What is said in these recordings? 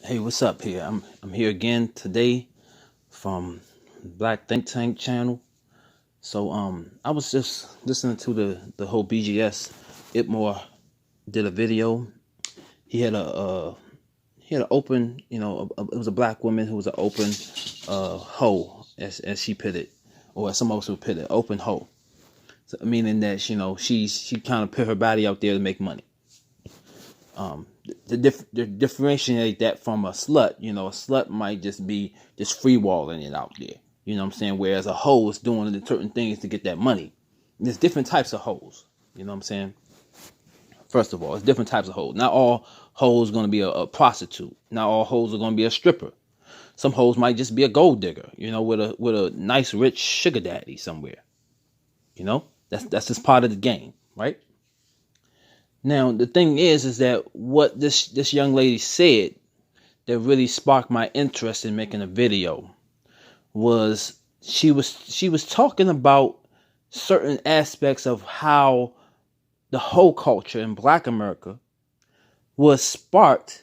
Hey, what's up here? I'm here again today from Black Think Tank channel. So I was just listening to the whole BGS IBMOR did a video. He had an open, it was a black woman who was an open hoe, as she put it, or as some else would put it, open hoe. So, meaning that she kind of put her body out there to make money. To differentiate that from a slut, a slut might just be just free walling it out there. You know what I'm saying? Whereas a hoe is doing certain things to get that money. And there's different types of hoes. You know what I'm saying? First of all, it's different types of hoes. Not all hoes going to be a prostitute. Not all hoes are going to be a stripper. Some hoes might just be a gold digger, with a nice rich sugar daddy somewhere. That's just part of the game, right? Now, the thing is that what this young lady said that really sparked my interest in making a video was she was talking about certain aspects of how the whole culture in Black America was sparked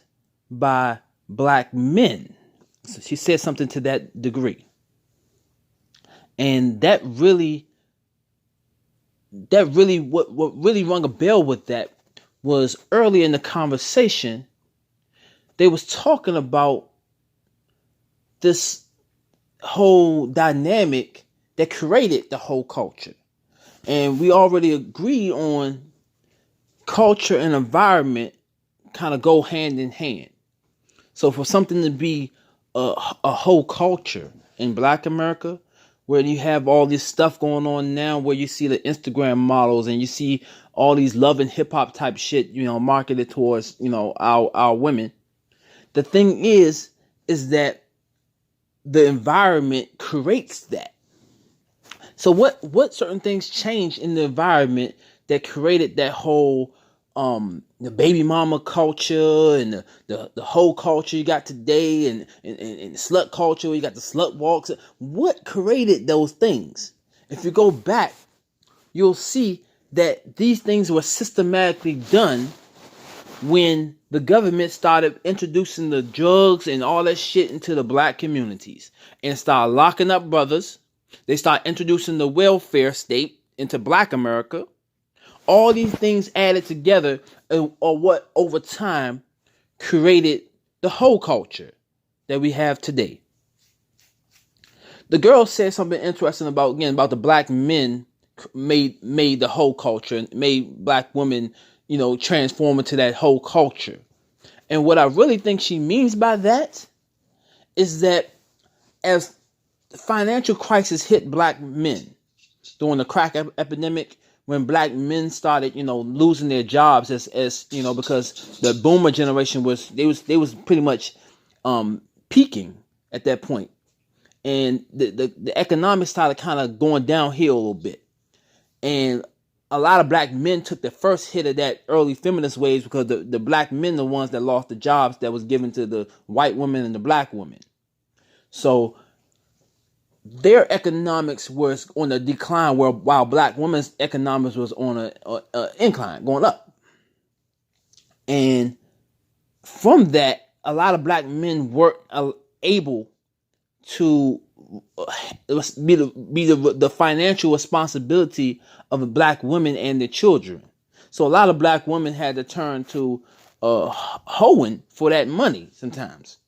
by Black men. So she said something to that degree. And that really what really rung a bell with that was early in the conversation, they was talking about this whole dynamic that created the whole culture. And we already agreed on culture and environment kind of go hand in hand. So for something to be a whole culture in Black America, where you have all this stuff going on now, where you see the Instagram models and you see all these love and hip hop type shit, marketed towards, our women. The thing is that the environment creates that. So what certain things changed in the environment that created that whole the baby mama culture and the whole culture you got today and the slut culture, you got the slut walks. What created those things? If you go back, you'll see that these things were systematically done when the government started introducing the drugs and all that shit into the Black communities and started locking up brothers. They started introducing the welfare state into Black America. All these things added together are what over time created the whole culture that we have today. The girl said something interesting about the Black men made the whole culture and made Black women, transform into that whole culture. And what I really think she means by that is that as the financial crisis hit Black men during the crack epidemic, when Black men started, losing their jobs as because the boomer generation was pretty much peaking at that point. And the economics started kind of going downhill a little bit. And a lot of Black men took the first hit of that early feminist waves because the Black men, the ones that lost the jobs that was given to the white women and the Black women. So their economics was on a decline, while Black women's economics was on a incline, going up. And from that, a lot of Black men were able to be the financial responsibility of the Black women and their children. So a lot of Black women had to turn to hoeing for that money sometimes.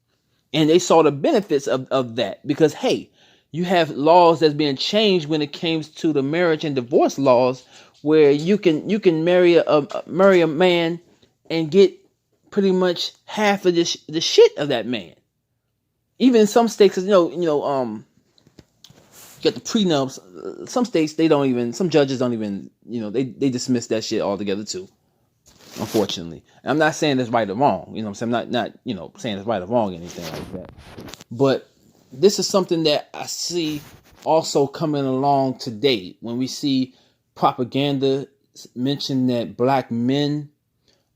And they saw the benefits of that because, hey, you have laws that's being changed when it comes to the marriage and divorce laws, where you can marry a man and get pretty much half of the shit of that man. Even in some states, you got the prenups. Some states some judges don't even, they dismiss that shit altogether too. Unfortunately, and I'm not saying it's right or wrong. I'm saying I'm not saying it's right or wrong or anything like that. But this is something that I see also coming along today when we see propaganda mention that Black men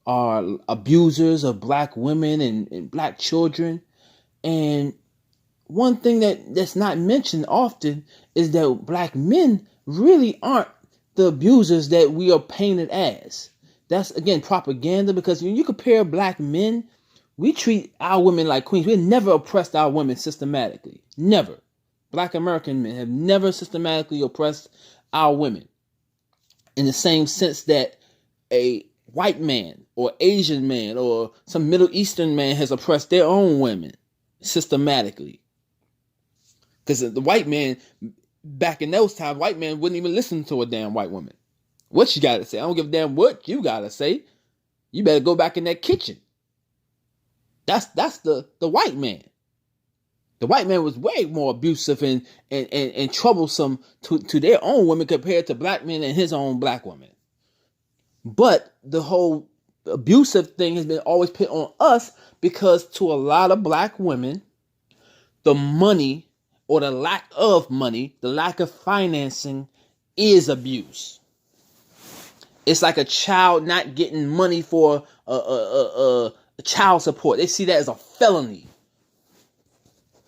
are abusers of Black women and Black children. And one thing that's not mentioned often is that Black men really aren't the abusers that we are painted as. That's, again, propaganda, because when you compare Black men We treat our women like queens. We never oppressed our women systematically. Never. Black American men have never systematically oppressed our women in the same sense that a white man or Asian man or some Middle Eastern man has oppressed their own women systematically. Because the white man, back in those times, white man wouldn't even listen to a damn white woman. What you gotta say? I don't give a damn what you gotta say. You better go back in that kitchen. That's the white man. The white man was way more abusive and troublesome to their own women compared to black men and his own black women. But the whole abusive thing has been always put on us because to a lot of black women, the money or the lack of money, the lack of financing is abuse. It's like a child not getting money for child support. They see that as a felony.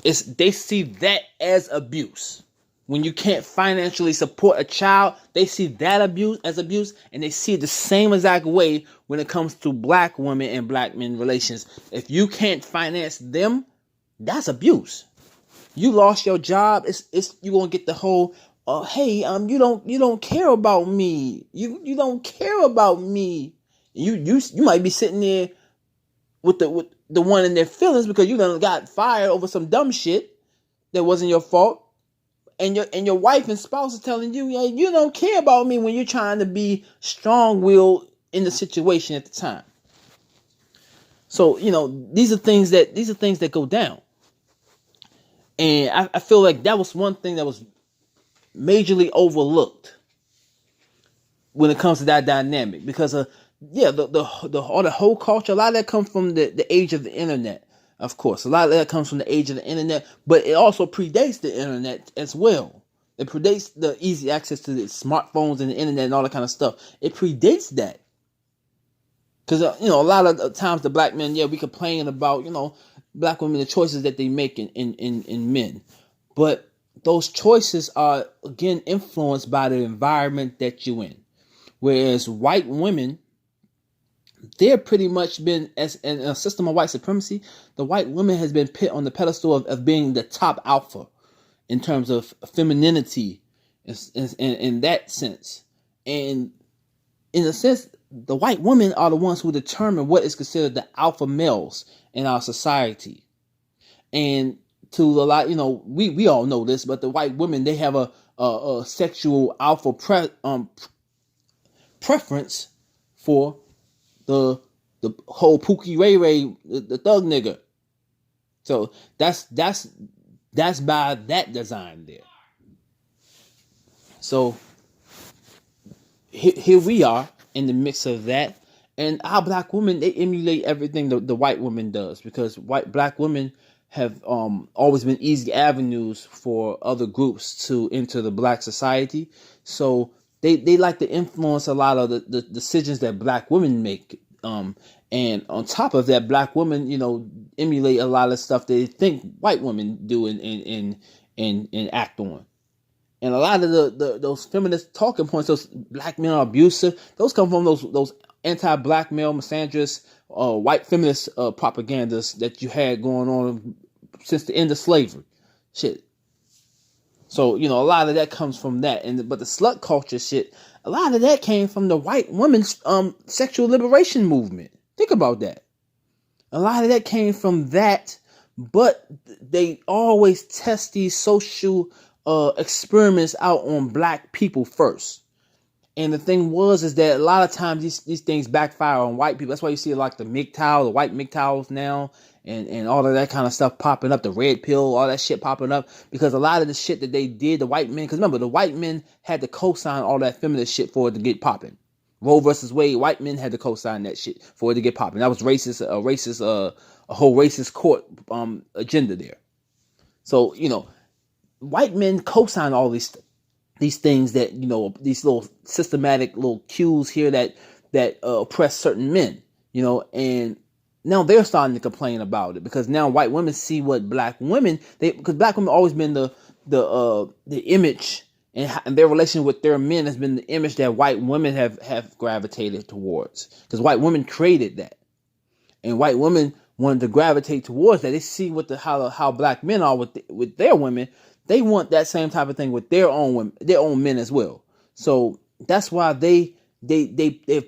They see that as abuse. When you can't financially support a child, they see that abuse as abuse, and they see it the same exact way when it comes to black women and black men relations. If you can't finance them, that's abuse. You lost your job, it's you gonna get the whole hey, you don't care about me. You don't care about me. You might be sitting there with the one in their feelings because you done got fired over some dumb shit that wasn't your fault. And your wife and spouse is telling you, yeah, you don't care about me when you're trying to be strong-willed in the situation at the time. So, these are things that go down. And I feel like that was one thing that was majorly overlooked when it comes to that dynamic, because the whole culture, a lot of that comes from the age of the internet. Of course, a lot of that comes from the age of the internet, but it also predates the internet as well. It predates the easy access to the smartphones and the internet and all that kind of stuff. It predates that. Because, a lot of times the black men, we complain about, black women, the choices that they make in men. But those choices are, again, influenced by the environment that you're in. Whereas white women, they're pretty much been, as in a system of white supremacy, the white woman has been put on the pedestal of being the top alpha in terms of femininity in that sense. And in a sense, the white women are the ones who determine what is considered the alpha males in our society. And to a lot, we all know this, but the white women, they have a sexual alpha preference for the whole Pookie Ray Ray, the thug nigga. So that's by that design there. So here we are in the mix of that, and our black women, they emulate everything the white woman does, because black women have always been easy avenues for other groups to enter the black society. So they like to influence a lot of the decisions that black women make. And on top of that, black women, emulate a lot of stuff they think white women do and act on. And a lot of those feminist talking points, those black men are abusive, those come from those anti-black male misandrous white feminist propagandas that you had going on since the end of slavery. Shit. So, a lot of that comes from that. But the slut culture shit, a lot of that came from the white women's sexual liberation movement. Think about that. A lot of that came from that, but they always test these social experiments out on black people first. And the thing is that a lot of times these things backfire on white people. That's why you see like the MGTOW, the white MGTOWs now, and all of that kind of stuff popping up, the red pill, all that shit popping up, because a lot of the shit that they did, the white men, because remember, the white men had to co-sign all that feminist shit for it to get popping. Roe versus Wade, white men had to co-sign that shit for it to get popping. That was a whole racist court agenda there. So, white men co-sign all these things that, these little systematic little cues here that oppress certain men, and now they're starting to complain about it, because now white women see what black women, because black women always been the image, and their relation with their men has been the image that white women have gravitated towards, because white women created that. And white women wanted to gravitate towards that. They see what how black men are with their women. They want that same type of thing with their own women, their own men as well. So that's why they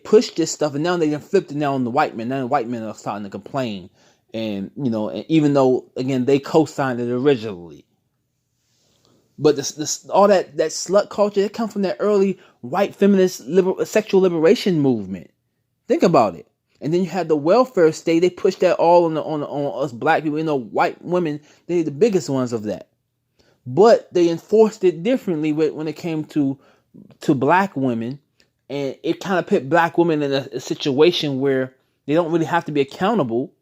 pushed this stuff, and now they flipped it now on the white men. Now the white men are starting to complain, and and even though again they co-signed it originally, but this all that slut culture, it comes from that early white feminist sexual liberation movement. Think about it. And then you had the welfare state. They pushed that all on us black people. White women, they're the biggest ones of that. But they enforced it differently when it came to black women. And it kind of put black women in a situation where they don't really have to be accountable.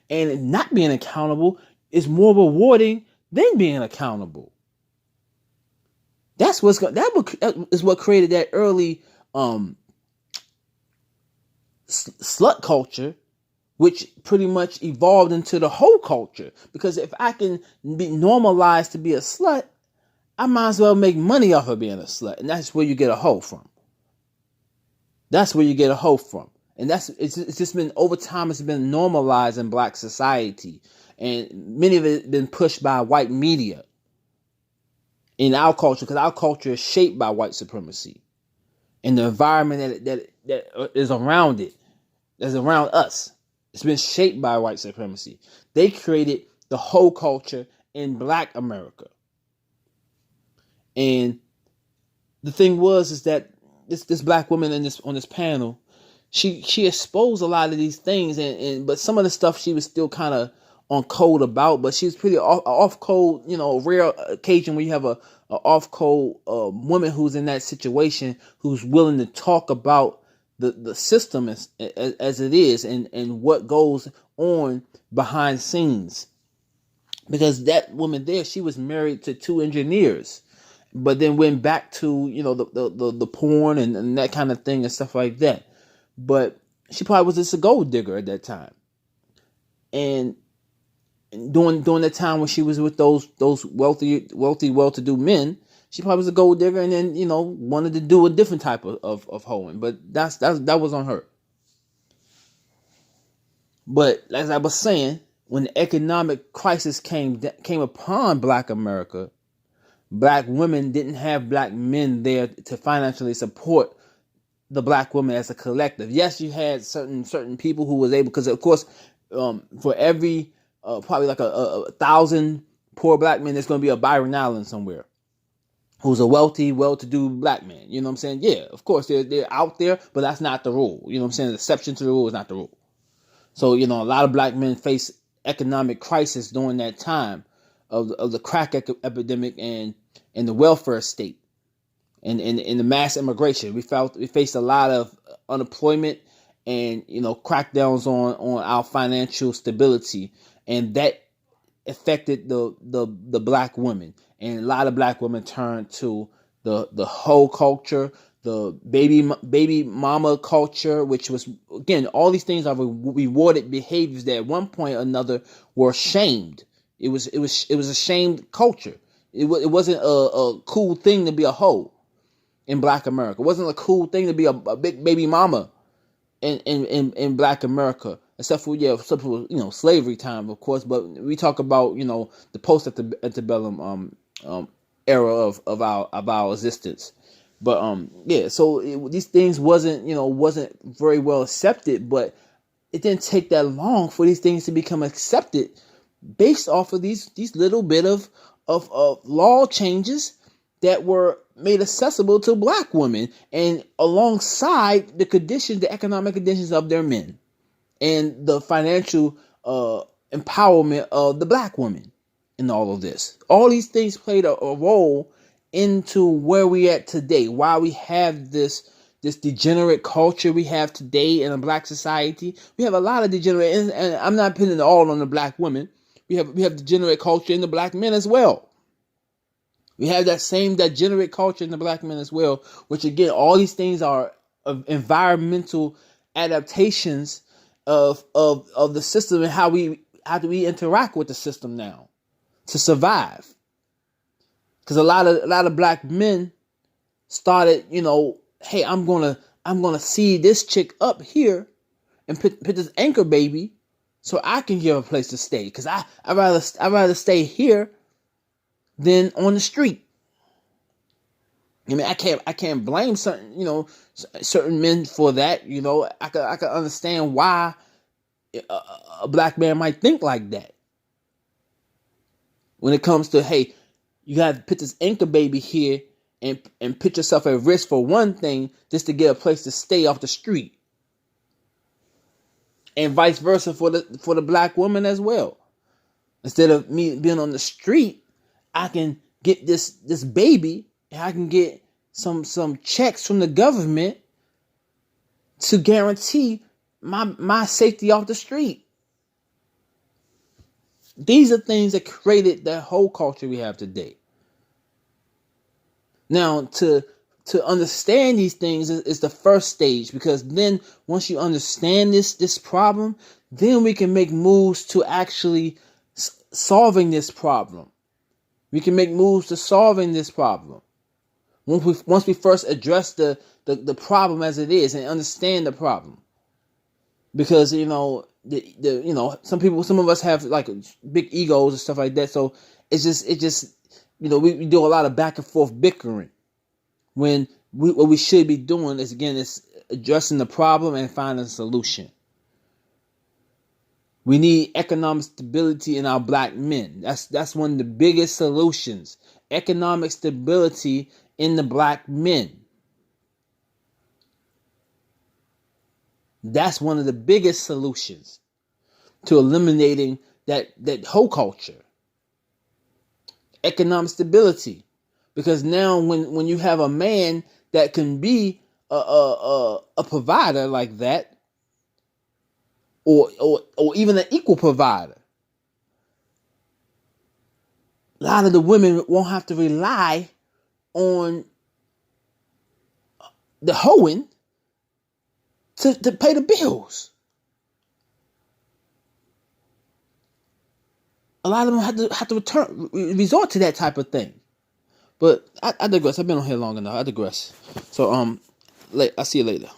And not being accountable is more rewarding than being accountable. That is what created that early slut culture, which pretty much evolved into the whole culture. Because if I can be normalized to be a slut, I might as well make money off of being a slut. And that's where you get a hoe from. That's where you get a hoe from. And it's just been, over time, it's been normalized in black society. And many of it has been pushed by white media in our culture, because our culture is shaped by white supremacy. And the environment that is around it, that's around us, it's been shaped by white supremacy. They created the whole culture in black America. And the thing is that this black woman on this panel, she exposed a lot of these things, but some of the stuff she was still kind of on code about, but she was pretty off code. A rare occasion where you have a off code woman who's in that situation, who's willing to talk about the system as it is, and what goes on behind scenes. Because that woman there, she was married to 2 engineers, but then went back to the porn and that kind of thing and stuff like that. But she probably was just a gold digger at that time, and during that time when she was with those wealthy, well-to-do men, she probably was a gold digger, and then wanted to do a different type of hoeing. But that was on her. But as I was saying, when the economic crisis came upon black America, black women didn't have black men there to financially support the black woman as a collective. Yes, you had certain people who was able, because of course, for every probably like a 1,000 poor black men, there's going to be a Byron Allen somewhere who's a wealthy, well-to-do black man. You know what I'm saying? Yeah, of course, they're out there, but that's not the rule. You know what I'm saying? The exception to the rule is not the rule. So, a lot of black men face economic crisis during that time of the crack epidemic and the welfare state and the mass immigration. We faced a lot of unemployment and, crackdowns on our financial stability. And that affected the black women. And a lot of black women turned to the whole culture, the baby mama culture, which was, again, all these things are rewarded behaviors that at one point or another were shamed. It was a shamed culture. It wasn't a cool thing to be a hoe in black America. It wasn't a cool thing to be a big baby mama in black America. Except for slavery time, of course. But we talk about the post antebellum era of our existence. But so these things wasn't very well accepted. But it didn't take that long for these things to become accepted, based off of these little bit of law changes that were made accessible to black women, and alongside the economic conditions of their men, and the financial empowerment of the black women in all of this. All these things played a role into where we at today, why we have this degenerate culture we have today in a black society. We have a lot of degenerate, and I'm not putting it all on the black women. We have degenerate culture in the black men as well. We have that same degenerate culture in the black men as well, which again, all these things are environmental adaptations of the system, and how do we interact with the system now to survive. Because a lot of black men started, hey, I'm gonna see this chick up here and put this anchor baby so I can give a place to stay. Because I rather stay here than on the street. I mean, I can't blame certain men for that. I can understand why a black man might think like that. When it comes to, hey, you got to put this anchor baby here and put yourself at risk for one thing just to get a place to stay off the street. And vice versa for the black woman as well. Instead of me being on the street, I can get this baby, and I can get some checks from the government to guarantee my safety off the street. These are things that created the whole culture we have today. Now, to understand these things is the first stage, because then once you understand this problem, then we can make moves to actually solving this problem. We can make moves to solving this problem. Once we first address the problem as it is and understand the problem. Because, some of us have like big egos and stuff like that. So it's just we do a lot of back and forth bickering, when what we should be doing is addressing the problem and finding a solution. We need economic stability in our black men. That's one of the biggest solutions. Economic stability in the black men. That's one of the biggest solutions to eliminating that whole culture. Economic stability. Because now when you have a man that can be a provider like that, or even an equal provider, a lot of the women won't have to rely on the hoeing to pay the bills. A lot of them have to resort to that type of thing. But I digress. I've been on here long enough. I digress. So I'll see you later.